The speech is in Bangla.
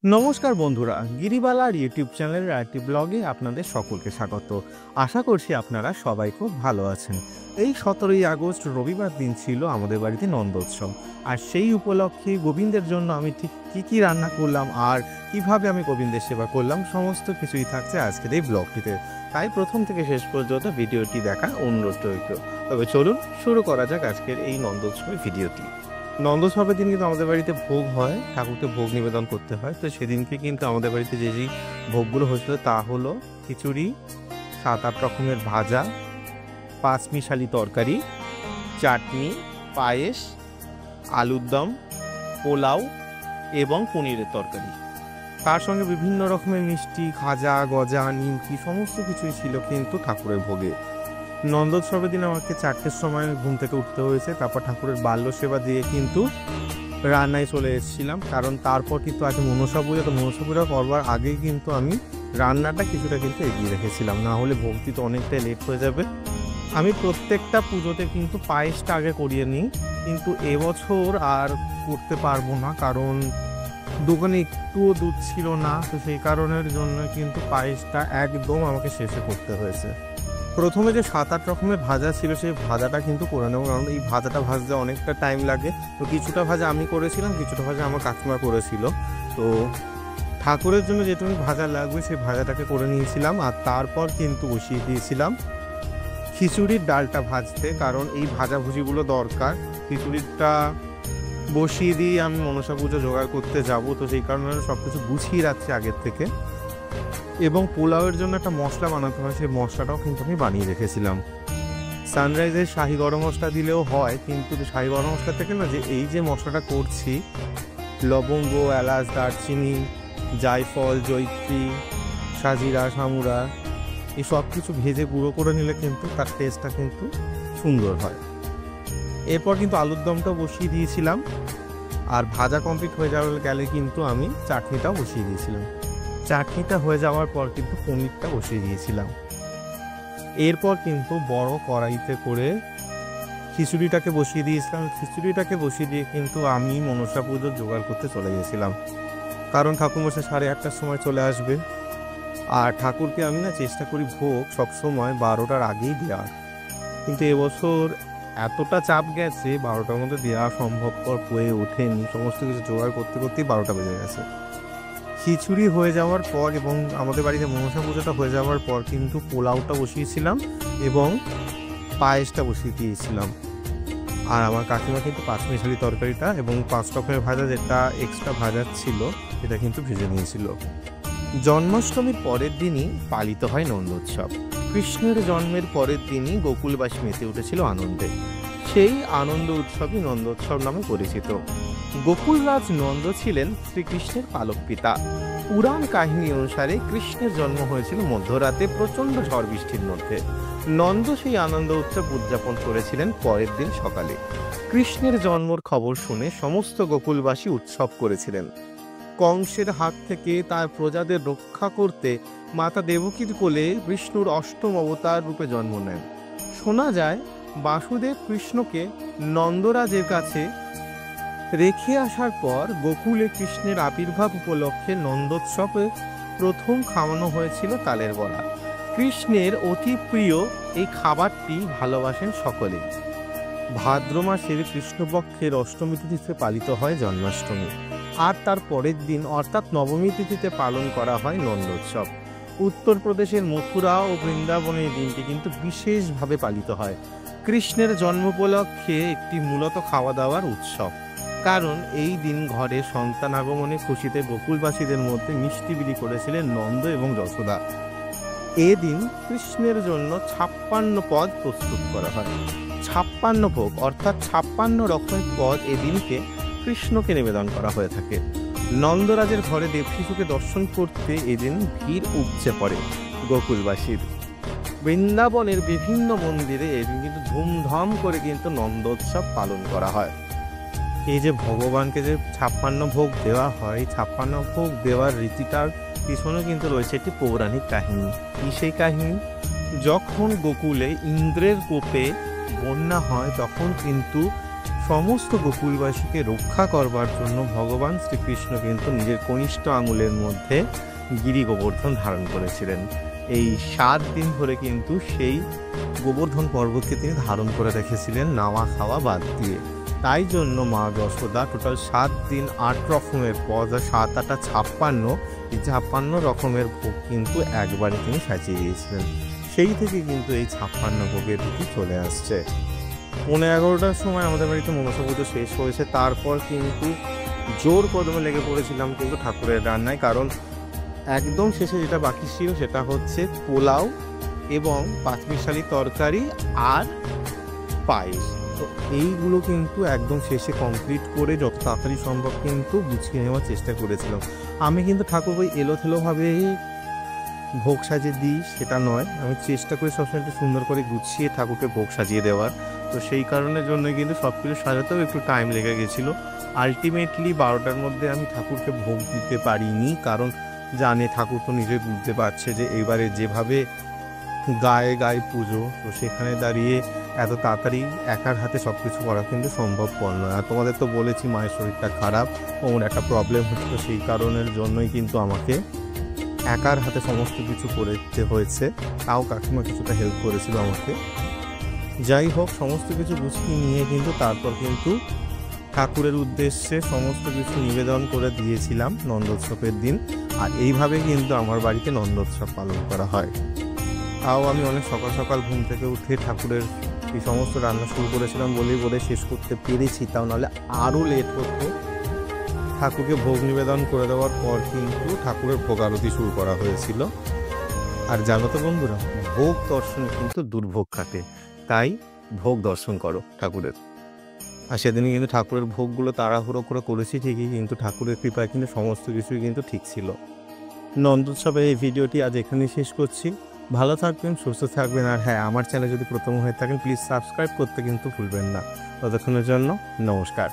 নমস্কার বন্ধুরা, গিরিবালার ইউটিউব চ্যানেলের আরেকটি ব্লগে আপনাদের সকলকে স্বাগত। আশা করছি আপনারা সবাই খুব ভালো আছেন। এই 17ই আগস্ট রবিবার দিন ছিল আমাদের বাড়িতে নন্দোৎসব। আর সেই উপলক্ষে গোবিন্দের জন্য আমি ঠিক কী রান্না করলাম আর কিভাবে আমি গোবিন্দের সেবা করলাম সমস্ত কিছুই থাকছে আজকের এই ব্লগটিতে। তাই প্রথম থেকে শেষ পর্যন্ত ভিডিওটি দেখার অনুরোধ রইল। তবে চলুন শুরু করা যাক আজকের এই নন্দোৎসবের ভিডিওটি। নন্দোৎসবের দিন কিন্তু আমাদের বাড়িতে ভোগ হয়, ঠাকুরকে ভোগ নিবেদন করতে হয়। তো সেদিনকে কিন্তু আমাদের বাড়িতে যেই ভোগগুলো হয়েছিল তা হলো খিচুড়ি, 7-8 রকমের ভাজা, পাঁচমিশালি তরকারি, চাটনি, পায়েস, আলুর দম, পোলাও এবং পনিরের তরকারি। তার সঙ্গে বিভিন্ন রকমের মিষ্টি, খাজা, গজা, নিমকি সমস্ত কিছুই ছিল কিন্তু ঠাকুরের ভোগে। নন্দোৎসবের দিন আমাকে 4টের সময় ঘুম থেকে উঠতে হয়েছে। তারপর ঠাকুরের বাল্য সেবা দিয়ে কিন্তু রান্নায় চলে এসেছিলাম, কারণ তারপর কিন্তু আছে মনসা পুজো। তো মনসা পুজো করবার আগেই কিন্তু আমি রান্নাটা কিছুটা কিন্তু এগিয়ে রেখেছিলাম, না হলে ভক্তি তো অনেকটাই লেট হয়ে যাবে। আমি প্রত্যেকটা পুজোতে কিন্তু পায়েসটা আগে করিয়ে নিই, কিন্তু এবছর আর করতে পারবো না, কারণ দোকানে একটুও দুধ ছিল না। তো সেই কারণের জন্য কিন্তু পায়েসটা একদম আমাকে শেষে করতে হয়েছে। প্রথমে যে 7-8 রকমের ভাজা ছিল সেই ভাজাটা কিন্তু করে নেবো, কারণ এই ভাজাটা ভাজতে অনেকটা টাইম লাগে। তো কিছুটা ভাজা আমি করেছিলাম, কিছুটা ভাজা আমার কাকিমা করেছিল। তো ঠাকুরের জন্য যেটুকু ভাজা লাগবে সেই ভাজাটাকে করে নিয়েছিলাম, আর তারপর কিন্তু বসিয়ে দিয়েছিলাম খিচুড়ির ডালটা ভাজতে, কারণ এই ভাজাভুজিগুলো দরকার। খিচুড়িটা বসিয়ে দিয়ে আমি মনসা পুজো জোগাড় করতে যাব, তো সেই কারণে সব কিছু গুছিয়ে রাখছি আগের থেকে। এবং পোলাওয়ের জন্য একটা মশলা বানাতে হয়, সেই মশলাটাও কিন্তু আমি বানিয়ে রেখেছিলাম। সানরাইজের শাহি গরম মশলা দিলেও হয়, কিন্তু শাহি গরম মশলা থেকে না, যে এই যে মশলাটা করছি, লবঙ্গ, এলাচ, দারচিনি, জায়ফল, জয়িত্রী, সাজিরা, সামুরা, এই সব কিছু ভেজে গুঁড়ো করে নিলে কিন্তু তার টেস্টটা কিন্তু সুন্দর হয়। এরপর কিন্তু আলুর দমটাও বসিয়ে দিয়েছিলাম, আর ভাজা কমপ্লিট হয়ে যাওয়ার গেলে কিন্তু আমি চাটনিটাও বসিয়ে দিয়েছিলাম। চাটনিটা হয়ে যাওয়ার পর কিন্তু পনিরটা বসিয়ে দিয়েছিলাম। এরপর কিন্তু বড় কড়াইতে করে খিচুড়িটাকে বসিয়ে দিয়েছিলাম। খিচুড়িটাকে বসিয়ে দিয়ে কিন্তু আমি মনসা পুজোর জোগাড় করতে চলে গেছিলাম, কারণ ঠাকুরমশাই 8:30টার সময় চলে আসবে। আর ঠাকুরকে আমি না চেষ্টা করি ভোগ সবসময় 12টার আগেই দেওয়ার, কিন্তু এবছর এতটা চাপ গেছে 12টার মধ্যে দেওয়া সম্ভবপর হয়ে ওঠেনি। সমস্ত কিছু জোগাড় করতে করতেই 12টা বেজে গেছে। খিচুড়ি হয়ে যাওয়ার পর এবং আমাদের বাড়িতে মনসা পুজোটা হয়ে যাওয়ার পর কিন্তু পোলাওটা বসিয়েছিলাম এবং পায়েসটা বসিয়ে দিয়েছিলাম। আর আমার কাকিমা কিন্তু পাঁচমিশালি তরকারিটা এবং 5 রকমের ভাজা, যেটা এক্সট্রা ভাজা ছিল, সেটা কিন্তু ভেজে নিয়েছিল। জন্মাষ্টমীর পরের দিনই পালিত হয় নন্দোৎসব। কৃষ্ণের জন্মের পরের দিনই গোকুলবাসী মেতে উঠেছিল আনন্দে। সেই আনন্দ উৎসবই নন্দোৎসব নামে পরিচিত। গোকুলরাজ নন্দ ছিলেন শ্রীকৃষ্ণের পালক পিতা। পুরাণ কাহিনী অনুসারে কৃষ্ণের জন্ম হয়েছিল মধ্যরাতে প্রচণ্ড ঝড় বৃষ্টির মধ্যে। নন্দ সেই আনন্দ উৎসব উদযাপন করেছিলেন পরের দিন সকালে। কৃষ্ণের জন্মর খবর শুনে সমস্ত গোকুলবাসী উৎসব করেছিলেন। কংসের হাত থেকে তার প্রজাদের রক্ষা করতে মাতা দেবকীর কোলে বিষ্ণুর অষ্টম অবতার রূপে জন্ম নেন। শোনা যায় বাসুদেব কৃষ্ণকে নন্দরাজের কাছে রেখে আসার পর গোকুলে কৃষ্ণের আবির্ভাব উপলক্ষে নন্দোৎসবে প্রথম খাওয়ানো হয়েছিল তালের বড়া। কৃষ্ণের অতি প্রিয় এই খাবারটি ভালোবাসেন সকলে। ভাদ্র মাসের কৃষ্ণপক্ষের অষ্টমী তিথিতে পালিত হয় জন্মাষ্টমী, আর তার পরের দিন অর্থাৎ নবমী তিথিতে পালন করা হয় নন্দোৎসব। উত্তরপ্রদেশের মথুরা ও বৃন্দাবনে এই দিনটি কিন্তু বিশেষভাবে পালিত হয়। কৃষ্ণের জন্ম উপলক্ষে একটি মূলত খাওয়া দাওয়ার উৎসব, কারণ এই দিন ঘরে সন্তান আগমনে খুশিতে গোকুলবাসীদের মধ্যে মিষ্টি বিলি করেছিলেন নন্দ এবং যশোদা। এদিন কৃষ্ণের জন্য 56 পদ প্রস্তুত করা হয়। 56 ভোগ অর্থাৎ 56 রকমের পদ এদিনকে কৃষ্ণকে নিবেদন করা হয়ে থাকে। নন্দরাজের ঘরে দেবশিশুকে দর্শন করতে এদিন ভিড় উপচে পড়ে গোকুলবাসীর। বৃন্দাবনের বিভিন্ন মন্দিরে এদিন কিন্তু ধুমধাম করে কিন্তু নন্দোৎসব পালন করা হয়। এই যে ভগবানকে যে 56 ভোগ দেওয়া হয়, 56 ভোগ দেওয়ার রীতিটার পিছনে কিন্তু রয়েছে একটি পৌরাণিক কাহিনী। কি সেই কাহিনী? যখন গোকুলে ইন্দ্রের কোপে বন্যা হয়, তখন কিন্তু সমস্ত গোকুলবাসীকে রক্ষা করবার জন্য ভগবান শ্রীকৃষ্ণ কিন্তু নিজের কনিষ্ঠ আঙুলের মধ্যে গিরি গোবর্ধন ধারণ করেছিলেন। এই 7 দিন ধরে কিন্তু সেই গোবর্ধন পর্বতকে তিনি ধারণ করে রেখেছিলেন নাওয়া খাওয়া বাদ দিয়ে। তাই জন্য মা যশোদা টোটাল 7 দিন 8 রকমের পদ, 7 8 56, এই 56 রকমের ভোগ কিন্তু একবারে তিনি সাজিয়ে দিয়েছিলেন। সেই থেকে কিন্তু এই 56 ভোগের রীতি চলে আসছে। 11:30টার সময় আমাদের বাড়িতে মনসা পুজো শেষ হয়েছে। তারপর কিন্তু জোর কদমে লেগে পড়েছিলাম কিন্তু ঠাকুরের রান্নায়, কারণ একদম শেষে যেটা বাকি ছিল সেটা হচ্ছে পোলাও এবং পাঁচমিশালি তরকারি আর পায়েস। তো এইগুলো কিন্তু একদম শেষে কমপ্লিট করে যত তাড়াতাড়ি সম্ভব কিন্তু গুছিয়ে নেওয়ার চেষ্টা করেছিলাম। আমি কিন্তু ঠাকুর ওই এলোথেলোভাবেই ভোগ সাজিয়ে দিই সেটা নয়, আমি চেষ্টা করি সবসময় একটু সুন্দর করে গুছিয়ে ঠাকুরকে ভোগ সাজিয়ে দেওয়ার। তো সেই কারণের জন্য কিন্তু সব কিছু সাজাতেও একটু টাইম লেগে গেছিলো। আলটিমেটলি 12টার মধ্যে আমি ঠাকুরকে ভোগ দিতে পারিনি, কারণ জানে ঠাকুর তো নিজে বুঝতে পারছে যে এবারে যেভাবে গায়ে গায়ে পুজো, তো সেখানে দাঁড়িয়ে এত তাড়াতাড়ি একার হাতে সব কিছু করা কিন্তু সম্ভবপর নয়। আর তোমাদের তো বলেছি মায়ের শরীরটা খারাপ, ওর একটা প্রবলেম হচ্ছিল, সেই কারণের জন্যই কিন্তু আমাকে একার হাতে সমস্ত কিছু করতে হয়েছে। তাও কাকিমা কিছুটা হেল্প করেছিল আমাকে। যাই হোক, সমস্ত কিছু গুছিয়ে নিয়ে কিন্তু তারপর কিন্তু ঠাকুরের উদ্দেশ্যে সমস্ত কিছু নিবেদন করে দিয়েছিলাম নন্দোৎসবের দিন। আর এইভাবে কিন্তু আমার বাড়িতে নন্দোৎসব পালন করা হয়। তাও আমি অনেক সকাল সকাল ঘুম থেকে উঠে ঠাকুরের এই সমস্ত রান্না শুরু করেছিলাম বলে শেষ করতে পেরেছি, তাও নাহলে আরও লেট হতো। ঠাকুরকে ভোগ নিবেদন করে দেওয়ার পর কিন্তু ঠাকুরের ভোগ আরতি শুরু করা হয়েছিল। আর জানো তো বন্ধুরা, ভোগ দর্শনে কিন্তু দুর্ভোগ কাটে, তাই ভোগ দর্শন করো ঠাকুরের। আর সেদিনই কিন্তু ঠাকুরের ভোগগুলো তাড়াহুড়ো করে করেছি ঠিকই, কিন্তু ঠাকুরের কৃপায় কিন্তু সমস্ত কিছুই কিন্তু ঠিক ছিল। নন্দোৎসবের এই ভিডিওটি আজ এখানেই শেষ করছি। ভালো থাকবেন, সুস্থ থাকবেন। আর হ্যাঁ, আমার চ্যানেল যদি প্রথম হয়ে থাকেন প্লিজ সাবস্ক্রাইব করতে কিন্তু ভুলবেন না। ততক্ষণের জন্য নমস্কার।